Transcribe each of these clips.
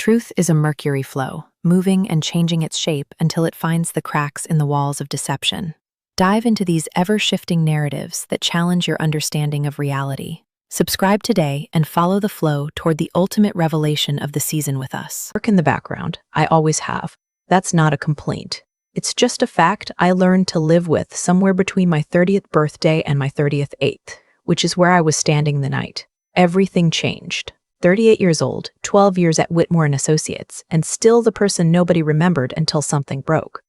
Truth is a mercury flow, moving and changing its shape until it finds the cracks in the walls of deception. Dive into these ever-shifting narratives that challenge your understanding of reality. Subscribe today and follow the flow toward the ultimate revelation of the season with us. Work in the background. I always have. That's not a complaint. It's just a fact I learned to live with somewhere between my 30th birthday and my 38th, which is where I was standing the night. Everything changed. 38 years old, 12 years at Whitmore and Associates, and still the person nobody remembered until something broke.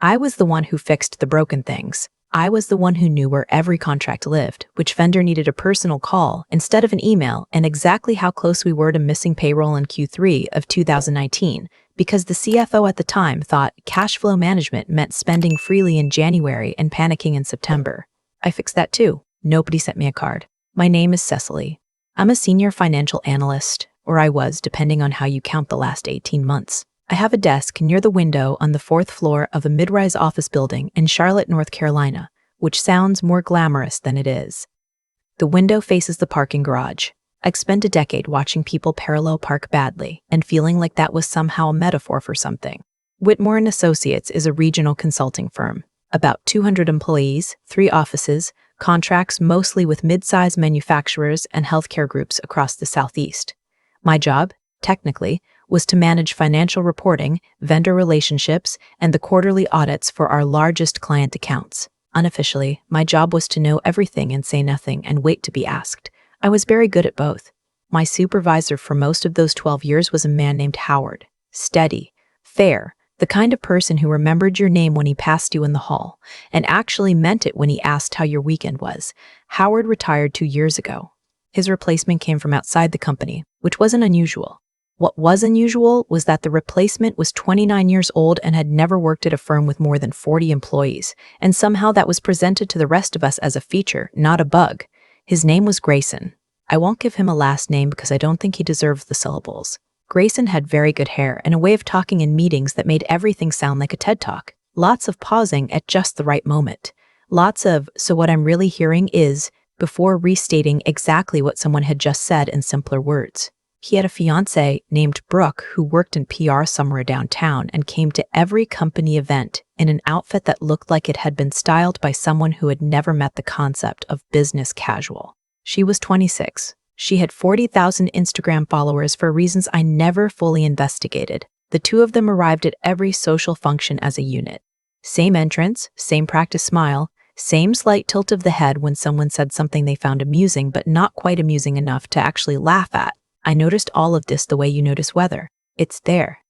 I was the one who fixed the broken things. I was the one who knew where every contract lived, which vendor needed a personal call instead of an email, and exactly how close we were to missing payroll in Q3 of 2019, because the CFO at the time thought cash flow management meant spending freely in January and panicking in September. I fixed that too. Nobody sent me a card. My name is Cecily. I'm a senior financial analyst, or I was, depending on how you count the last 18 months. I have a desk near the window on the 4th floor of a mid-rise office building in Charlotte, North Carolina, which sounds more glamorous than it is. The window faces the parking garage. I'd spent a decade watching people parallel park badly and feeling like that was somehow a metaphor for something. Whitmore and Associates is a regional consulting firm. About 200 employees, 3 offices, contracts mostly with mid-size manufacturers and healthcare groups across the Southeast. My job, technically, was to manage financial reporting, vendor relationships, and the quarterly audits for our largest client accounts. Unofficially, my job was to know everything and say nothing and wait to be asked. I was very good at both. My supervisor for most of those 12 years was a man named Howard. Steady, fair, the kind of person who remembered your name when he passed you in the hall, and actually meant it when he asked how your weekend was. Howard retired 2 years ago. His replacement came from outside the company, which wasn't unusual. What was unusual was that the replacement was 29 years old and had never worked at a firm with more than 40 employees, and somehow that was presented to the rest of us as a feature, not a bug. His name was Grayson. I won't give him a last name because I don't think he deserves the syllables. Grayson had very good hair and a way of talking in meetings that made everything sound like a TED Talk. Lots of pausing at just the right moment. Lots of, so what I'm really hearing is, before restating exactly what someone had just said in simpler words. He had a fiancée named Brooke who worked in PR somewhere downtown and came to every company event in an outfit that looked like it had been styled by someone who had never met the concept of business casual. She was 26. She had 40,000 Instagram followers for reasons I never fully investigated. The two of them arrived at every social function as a unit. Same entrance, same practice smile, same slight tilt of the head when someone said something they found amusing but not quite amusing enough to actually laugh at. I noticed all of this the way you notice weather. It's there.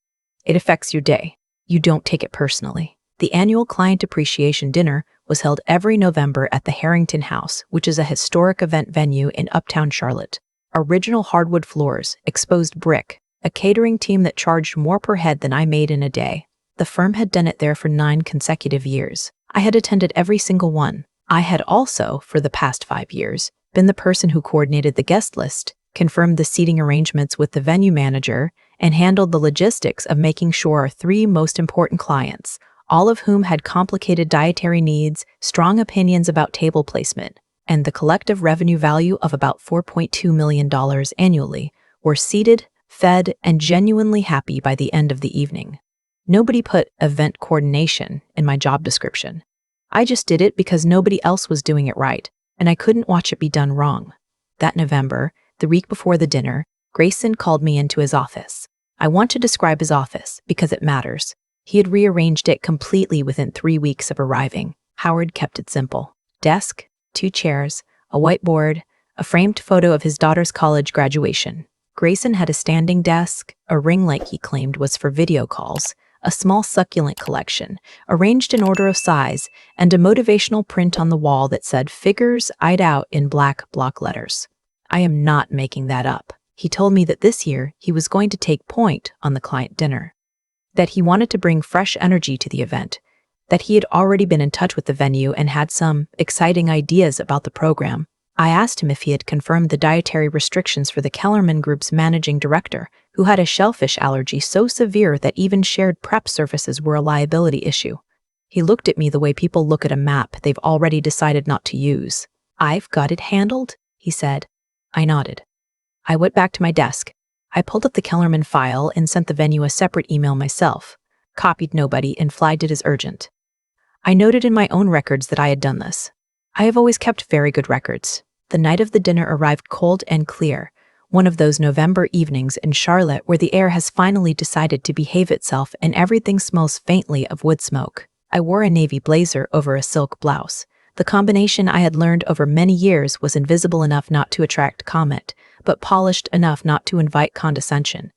It affects your day. You don't take it personally. The annual Client Appreciation Dinner was held every November at the Harrington House, which is a historic event venue in Uptown Charlotte. Original hardwood floors, exposed brick, a catering team that charged more per head than I made in a day. The firm had done it there for 9 consecutive years. I had attended every single one. I had also, for the past 5 years, been the person who coordinated the guest list, confirmed the seating arrangements with the venue manager, and handled the logistics of making sure our 3 most important clients, all of whom had complicated dietary needs, strong opinions about table placement, and the collective revenue value of about $4.2 million annually, were seated, fed, and genuinely happy by the end of the evening. Nobody put event coordination in my job description. I just did it because nobody else was doing it right, and I couldn't watch it be done wrong. That November, the week before the dinner, Grayson called me into his office. I want to describe his office because it matters. He had rearranged it completely within 3 weeks of arriving. Howard kept it simple. Desk, 2 chairs, a whiteboard, a framed photo of his daughter's college graduation. Grayson had a standing desk, a ring light he claimed was for video calls, a small succulent collection, arranged in order of size, and a motivational print on the wall that said figures eyed out in black block letters. I am not making that up. He told me that this year he was going to take point on the client dinner, that he wanted to bring fresh energy to the event, that he had already been in touch with the venue and had some exciting ideas about the program. I asked him if he had confirmed the dietary restrictions for the Kellerman Group's managing director, who had a shellfish allergy so severe that even shared prep services were a liability issue. He looked at me the way people look at a map they've already decided not to use. "I've got it handled," he said. I nodded. I went back to my desk. I pulled up the Kellerman file and sent the venue a separate email myself, copied nobody, and flagged it as urgent. I noted in my own records that I had done this. I have always kept very good records. The night of the dinner arrived cold and clear, one of those November evenings in Charlotte where the air has finally decided to behave itself and everything smells faintly of wood smoke. I wore a navy blazer over a silk blouse. The combination I had learned over many years was invisible enough not to attract comment, but polished enough not to invite condescension.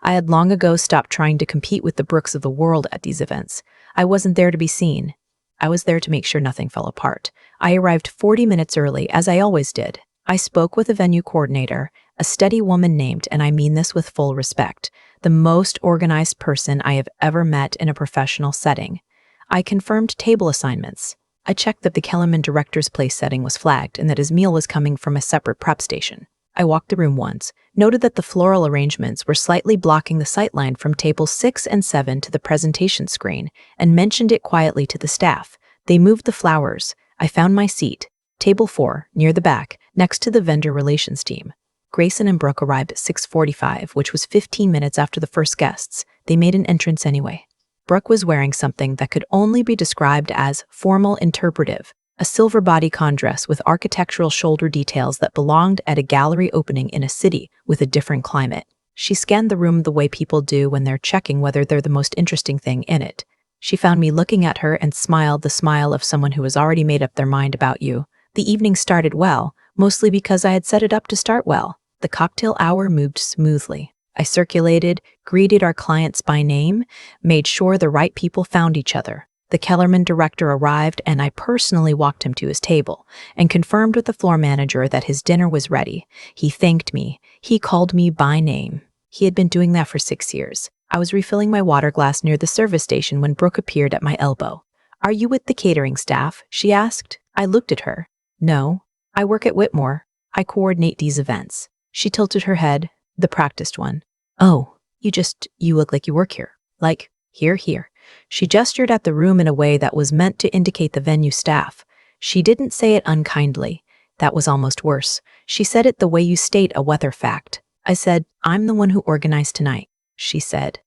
I had long ago stopped trying to compete with the Brooks of the world at these events. I wasn't there to be seen. I was there to make sure nothing fell apart. I arrived 40 minutes early, as I always did. I spoke with the venue coordinator, a steady woman named, and I mean this with full respect, the most organized person I have ever met in a professional setting. I confirmed table assignments. I checked that the Kellerman director's place setting was flagged and that his meal was coming from a separate prep station. I walked the room once, noted that the floral arrangements were slightly blocking the sightline from tables 6 and 7 to the presentation screen, and mentioned it quietly to the staff. They moved the flowers. I found my seat, table 4, near the back, next to the vendor relations team. Grayson and Brooke arrived at 6:45, which was 15 minutes after the first guests. They made an entrance anyway. Brooke was wearing something that could only be described as formal interpretive, a silver bodycon dress with architectural shoulder details that belonged at a gallery opening in a city with a different climate. She scanned the room the way people do when they're checking whether they're the most interesting thing in it. She found me looking at her and smiled the smile of someone who has already made up their mind about you. The evening started well, mostly because I had set it up to start well. The cocktail hour moved smoothly. I circulated, greeted our clients by name, made sure the right people found each other. The Kellerman director arrived, and I personally walked him to his table and confirmed with the floor manager that his dinner was ready. He thanked me. He called me by name. He had been doing that for 6 years. I was refilling my water glass near the service station when Brooke appeared at my elbow. "Are you with the catering staff?" she asked. I looked at her. "No, I work at Whitmore. I coordinate these events." She tilted her head, the practiced one. "Oh, you look like you work here. Like, here." She gestured at the room in a way that was meant to indicate the venue staff. She didn't say it unkindly. That was almost worse. She said it the way you state a weather fact. I said, "I'm the one who organized tonight." She said,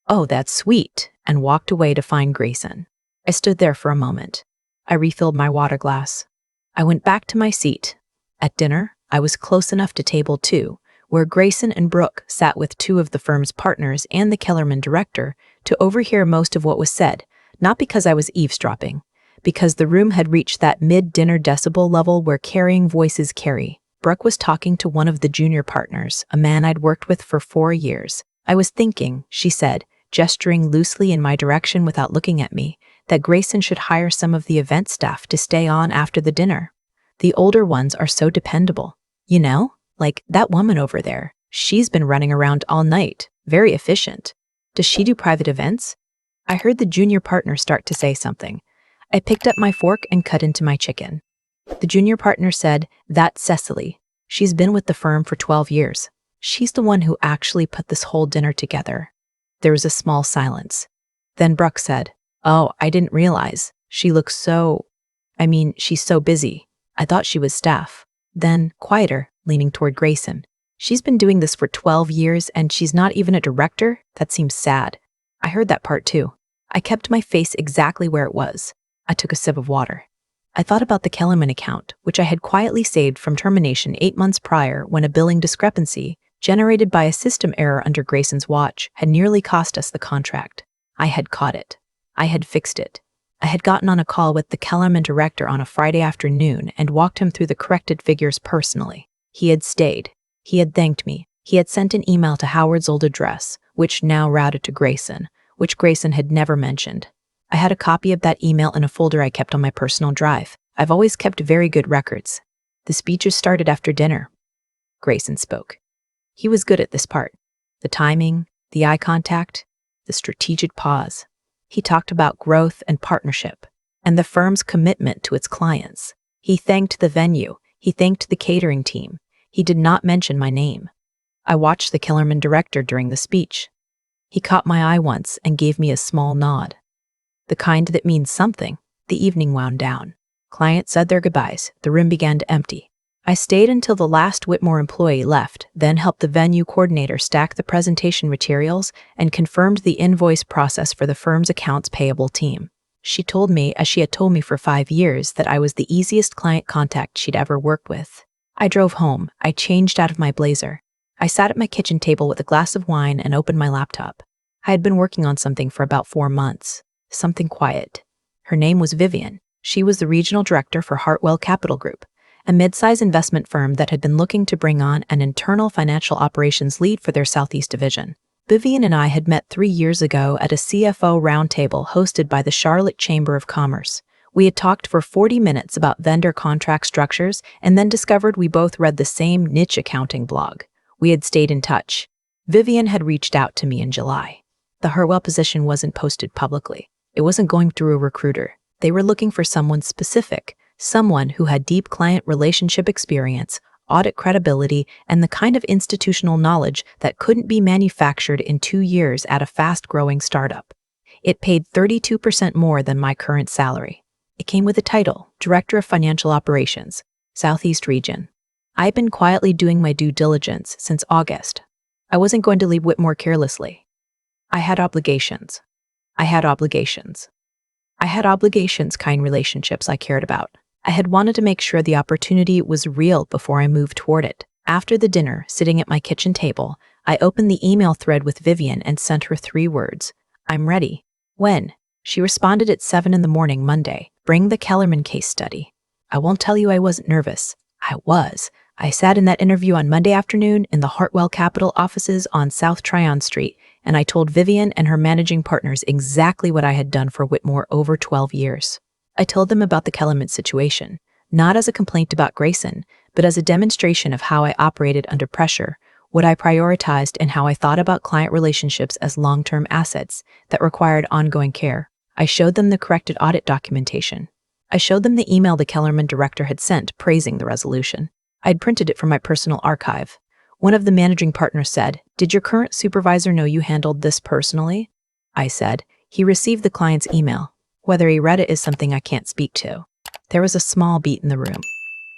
"Oh, that's sweet," and walked away to find Grayson. I stood there for a moment. I refilled my water glass. I went back to my seat. At dinner, I was close enough to table 2, where Grayson and Brooke sat with 2 of the firm's partners and the Kellerman director, to overhear most of what was said, not because I was eavesdropping, because the room had reached that mid-dinner decibel level where carrying voices carry. Brooke was talking to one of the junior partners, a man I'd worked with for 4 years. "I was thinking," she said, gesturing loosely in my direction without looking at me, "that Grayson should hire some of the event staff to stay on after the dinner. The older ones are so dependable. You know, like that woman over there. She's been running around all night, very efficient. Does she do private events?" I heard the junior partner start to say something. I picked up my fork and cut into my chicken. The junior partner said, "That's Cecily. She's been with the firm for 12 years. She's the one who actually put this whole dinner together." There was a small silence. Then Brooke said, "Oh, I didn't realize. She looks she's so busy. I thought she was staff." Then, quieter, leaning toward Grayson, "She's been doing this for 12 years and she's not even a director? That seems sad." I heard that part too. I kept my face exactly where it was. I took a sip of water. I thought about the Kellerman account, which I had quietly saved from termination 8 months prior when a billing discrepancy, generated by a system error under Grayson's watch, had nearly cost us the contract. I had caught it. I had fixed it. I had gotten on a call with the Kellerman director on a Friday afternoon and walked him through the corrected figures personally. He had stayed. He had thanked me. He had sent an email to Howard's old address, which now routed to Grayson, which Grayson had never mentioned. I had a copy of that email in a folder I kept on my personal drive. I've always kept very good records. The speeches started after dinner. Grayson spoke. He was good at this part. The timing, the eye contact, the strategic pause. He talked about growth and partnership, and the firm's commitment to its clients. He thanked the venue. He thanked the catering team. He did not mention my name. I watched the Kellerman director during the speech. He caught my eye once and gave me a small nod. The kind that means something. The evening wound down. Clients said their goodbyes. The room began to empty. I stayed until the last Whitmore employee left, then helped the venue coordinator stack the presentation materials and confirmed the invoice process for the firm's accounts payable team. She told me, as she had told me for 5 years, that I was the easiest client contact she'd ever worked with. I drove home. I changed out of my blazer. I sat at my kitchen table with a glass of wine and opened my laptop. I had been working on something for about 4 months. Something quiet. Her name was Vivian. She was the regional director for Hartwell Capital Group, a mid-size investment firm that had been looking to bring on an internal financial operations lead for their Southeast division. Vivian and I had met 3 years ago at a CFO roundtable hosted by the Charlotte Chamber of Commerce. We had talked for 40 minutes about vendor contract structures and then discovered we both read the same niche accounting blog. We had stayed in touch. Vivian had reached out to me in July. The Hartwell position wasn't posted publicly. It wasn't going through a recruiter. They were looking for someone specific, someone who had deep client relationship experience, audit credibility, and the kind of institutional knowledge that couldn't be manufactured in 2 years at a fast-growing startup. It paid 32% more than my current salary. It came with a title, Director of Financial Operations, Southeast Region. I'd been quietly doing my due diligence since August. I wasn't going to leave Whitmore carelessly. I had obligations. Kind relationships I cared about. I had wanted to make sure the opportunity was real before I moved toward it. After the dinner, sitting at my kitchen table, I opened the email thread with Vivian and sent her 3 words. I'm ready. When? She responded at 7 in the morning Monday. Bring the Kellerman case study. I won't tell you I wasn't nervous. I was. I sat in that interview on Monday afternoon in the Hartwell Capital offices on South Tryon Street, and I told Vivian and her managing partners exactly what I had done for Whitmore over 12 years. I told them about the Kellerman situation, not as a complaint about Grayson, but as a demonstration of how I operated under pressure, what I prioritized, and how I thought about client relationships as long-term assets that required ongoing care. I showed them the corrected audit documentation. I showed them the email the Kellerman director had sent praising the resolution. I'd printed it from my personal archive. One of the managing partners said, "Did your current supervisor know you handled this personally?" I said, "He received the client's email. Whether he read it is something I can't speak to." There was a small beat in the room.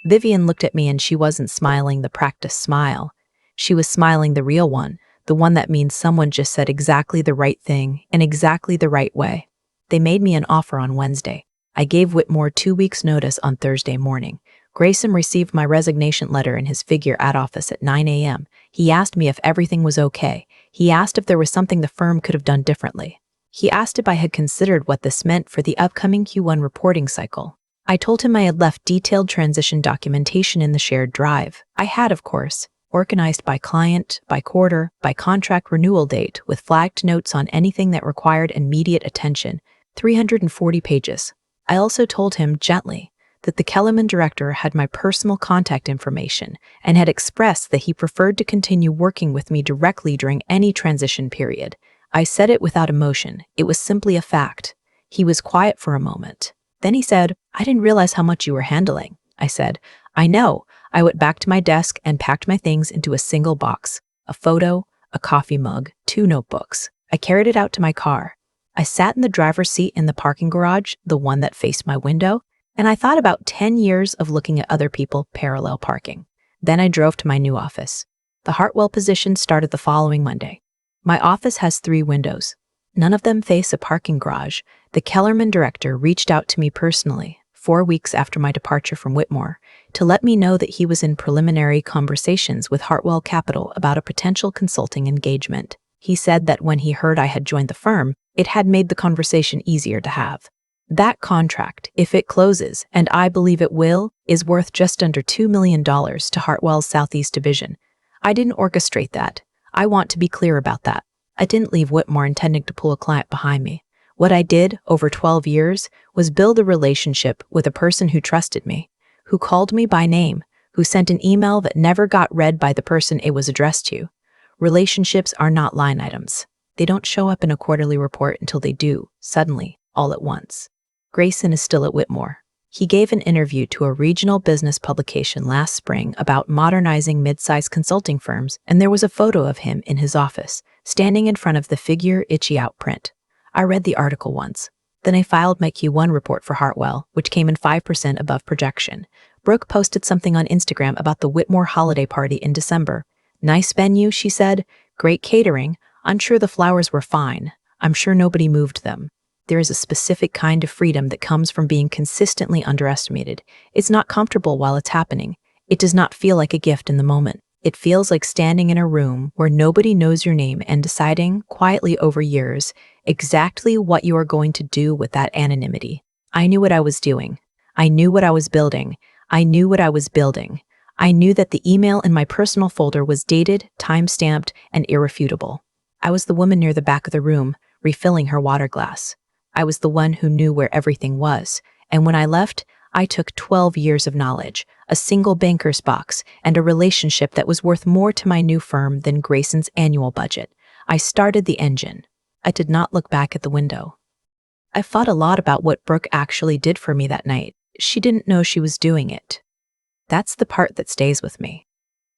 Vivian looked at me and she wasn't smiling the practiced smile. She was smiling the real one, the one that means someone just said exactly the right thing in exactly the right way. They made me an offer on Wednesday. I gave Whitmore 2 weeks' notice on Thursday morning. Grayson received my resignation letter in his figure at office at 9 a.m. He asked me if everything was okay. He asked if there was something the firm could have done differently. He asked if I had considered what this meant for the upcoming Q1 reporting cycle. I told him I had left detailed transition documentation in the shared drive. I had, of course, organized by client, by quarter, by contract renewal date, with flagged notes on anything that required immediate attention, 340 pages. I also told him gently that the Kellerman director had my personal contact information and had expressed that he preferred to continue working with me directly during any transition period. I said it without emotion. It was simply a fact. He was quiet for a moment. Then he said, "I didn't realize how much you were handling." I said, "I know." I went back to my desk and packed my things into a single box, a photo, a coffee mug, 2 notebooks. I carried it out to my car. I sat in the driver's seat in the parking garage, the one that faced my window, and I thought about 10 years of looking at other people parallel parking. Then I drove to my new office. The Hartwell position started the following Monday. My office has 3 windows. None of them face a parking garage. The Kellerman director reached out to me personally, 4 weeks after my departure from Whitmore, to let me know that he was in preliminary conversations with Hartwell Capital about a potential consulting engagement. He said that when he heard I had joined the firm, it had made the conversation easier to have. That contract, if it closes, and I believe it will, is worth just under $2 million to Hartwell's Southeast division. I didn't orchestrate that. I want to be clear about that. I didn't leave Whitmore intending to pull a client behind me. What I did, over 12 years, was build a relationship with a person who trusted me, who called me by name, who sent an email that never got read by the person it was addressed to. Relationships are not line items. They don't show up in a quarterly report until they do, suddenly, all at once. Grayson is still at Whitmore. He gave an interview to a regional business publication last spring about modernizing mid-sized consulting firms, and there was a photo of him in his office, standing in front of the figure itchy out print. I read the article once. Then I filed my Q1 report for Hartwell, which came in 5% above projection. Brooke posted something on Instagram about the Whitmore holiday party in December. Nice venue, she said. Great catering. I'm sure the flowers were fine. I'm sure nobody moved them. There is a specific kind of freedom that comes from being consistently underestimated. It's not comfortable while it's happening. It does not feel like a gift in the moment. It feels like standing in a room where nobody knows your name and deciding, quietly over years, exactly what you are going to do with that anonymity. I knew what I was doing. I knew what I was building. I knew what I was building. I knew that the email in my personal folder was dated, time-stamped, and irrefutable. I was the woman near the back of the room, refilling her water glass. I was the one who knew where everything was, and when I left, I took 12 years of knowledge, a single banker's box, and a relationship that was worth more to my new firm than Grayson's annual budget. I started the engine. I did not look back at the window. I thought a lot about what Brooke actually did for me that night. She didn't know she was doing it. That's the part that stays with me.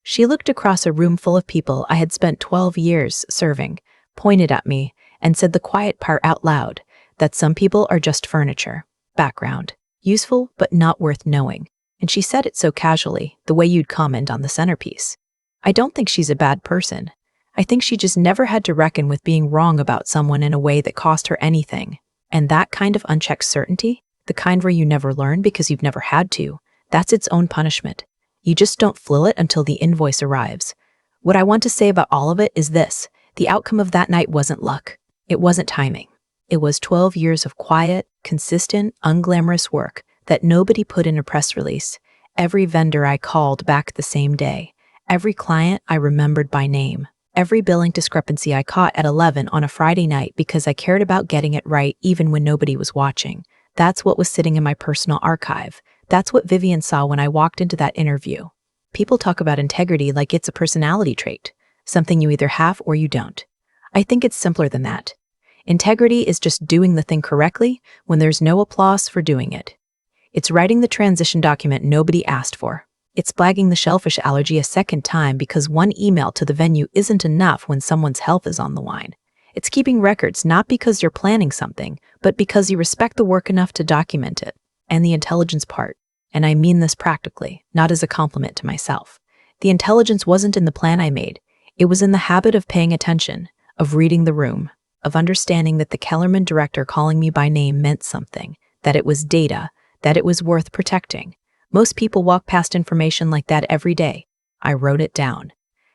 She looked across a room full of people I had spent 12 years serving, pointed at me, and said the quiet part out loud, that some people are just furniture, background, useful but not worth knowing. And she said it so casually, the way you'd comment on the centerpiece. I don't think she's a bad person. I think she just never had to reckon with being wrong about someone in a way that cost her anything. And that kind of unchecked certainty, the kind where you never learn because you've never had to, that's its own punishment. You just don't feel it until the invoice arrives. What I want to say about all of it is this: the outcome of that night wasn't luck. It wasn't timing. It was 12 years of quiet, consistent, unglamorous work that nobody put in a press release. Every vendor I called back the same day. Every client I remembered by name. Every billing discrepancy I caught at 11 on a Friday night because I cared about getting it right even when nobody was watching. That's what was sitting in my personal archive. That's what Vivian saw when I walked into that interview. People talk about integrity like it's a personality trait, something you either have or you don't. I think it's simpler than that. Integrity is just doing the thing correctly when there's no applause for doing it. It's writing the transition document nobody asked for. It's flagging the shellfish allergy a second time because one email to the venue isn't enough when someone's health is on the line. It's keeping records not because you're planning something, but because you respect the work enough to document it. And the intelligence part, and I mean this practically, not as a compliment to myself. The intelligence wasn't in the plan I made. It was in the habit of paying attention, of reading the room, of understanding that the Kellerman director calling me by name meant something, that it was data, that it was worth protecting. Most people walk past information like that every day. I wrote it down.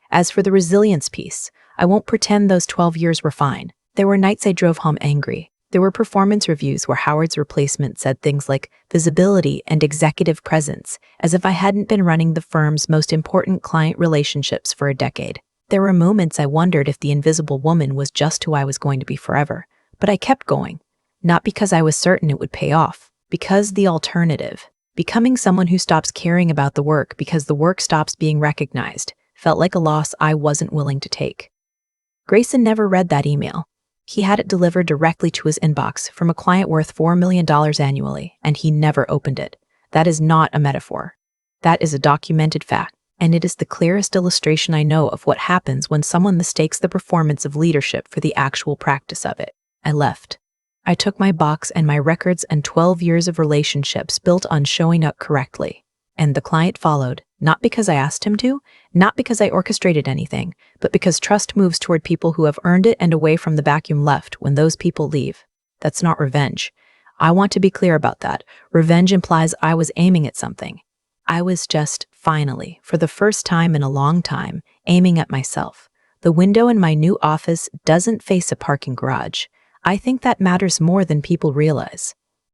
As for the resilience piece, I won't pretend those 12 years were fine. There were nights I drove home angry. There were performance reviews where Howard's replacement said things like visibility and executive presence, as if I hadn't been running the firm's most important client relationships for a decade. There were moments I wondered if the invisible woman was just who I was going to be forever. But I kept going. Not because I was certain it would pay off. Because the alternative, becoming someone who stops caring about the work because the work stops being recognized, felt like a loss I wasn't willing to take. Grayson never read that email. He had it delivered directly to his inbox from a client worth $4 million annually, and he never opened it. That is not a metaphor. That is a documented fact, and it is the clearest illustration I know of what happens when someone mistakes the performance of leadership for the actual practice of it. I left. I took my box and my records and 12 years of relationships built on showing up correctly. And the client followed, not because I asked him to, not because I orchestrated anything, but because trust moves toward people who have earned it and away from the vacuum left when those people leave. That's not revenge. I want to be clear about that. Revenge implies I was aiming at something. I was just, finally, for the first time in a long time, aiming at myself. The window in my new office doesn't face a parking garage. I think that matters more than people realize.